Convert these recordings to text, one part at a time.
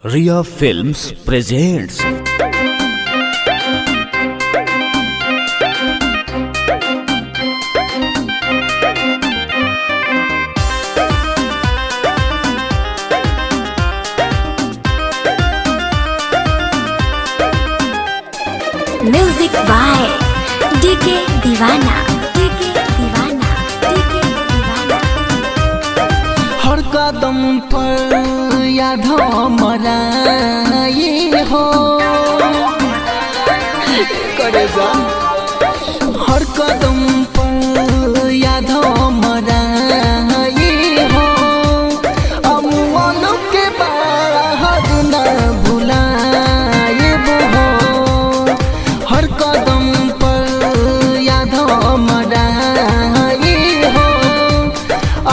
Riya films presents. Music by DK Deewana. हर कदम पर याद हमारा ये हो करे जा। हर कदम पर याद हमारा ये हो अमुअन के बाद न भुलाए हो। हर कदम पर याद हमारा ये हो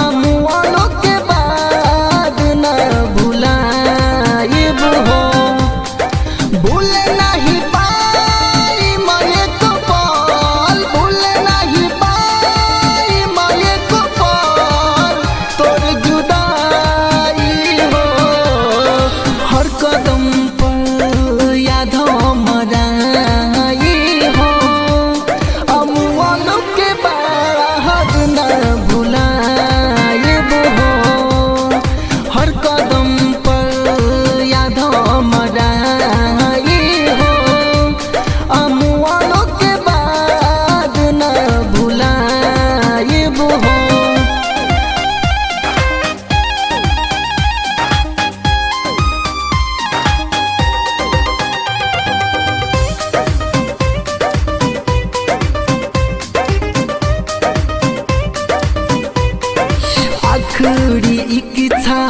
अमुअन के बाद न भुलाए हो। भूले नहीं पाई मैं को पाल, भूले नहीं पाई मैं को पाल तोर जुदाई हो। हर कदम पर याद हमारा ये हो अमुअन के बाद न भुलाए हो। हर कदम पर याद हमारा ये हो अमुअन के बाद न भुलाए हो। आखिरी इच्छा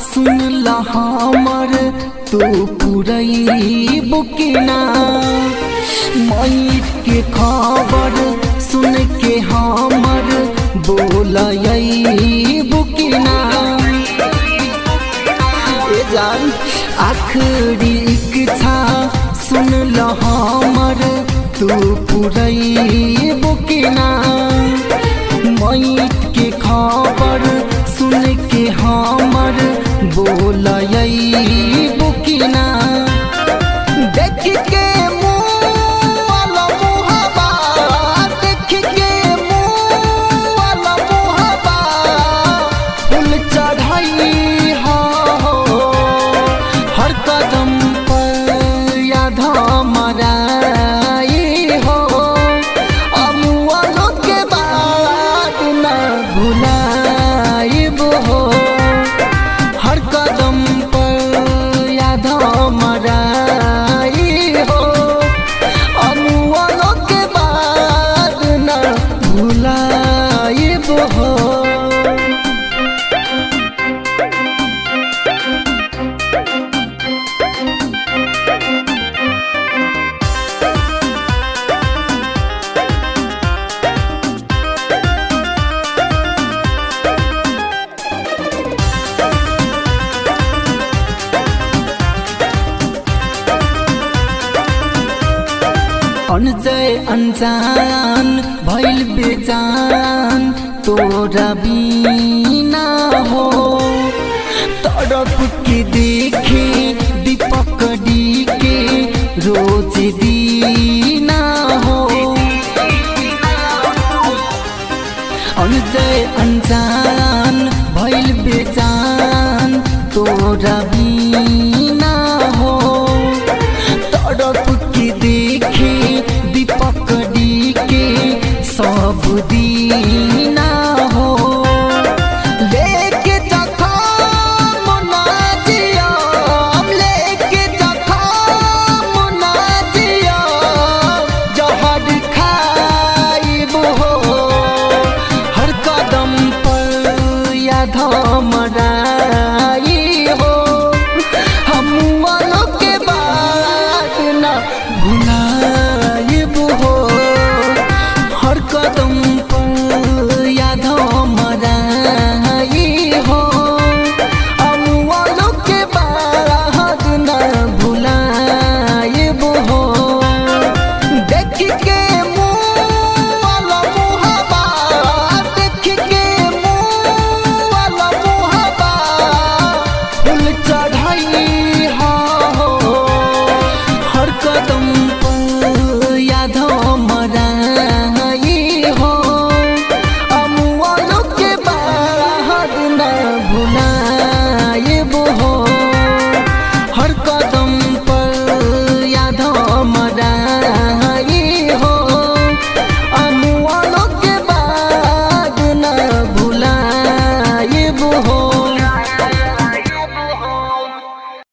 सुन ल हमर तो पुरई बुकिना। मैत के खबर सुन के हमर बोलई बुकिना। ए जान आखिरी इच्छा सुन ल हमर तो पुरई बुकिना। मैत के खबर सुन के हमर बोलई बुकिना। देख के मुँह मुहबा, देख के मुँह मुहबा फूल चढ़ाई हो। हर कदम पर याद हमारा ये हो अमुअन के बाद न भुलाए हो। हर कदम पर याद हमारा ये हो अमुअन के बाद न भुलाए हो। अनजय अनजान भइल बेजान तोरा बिन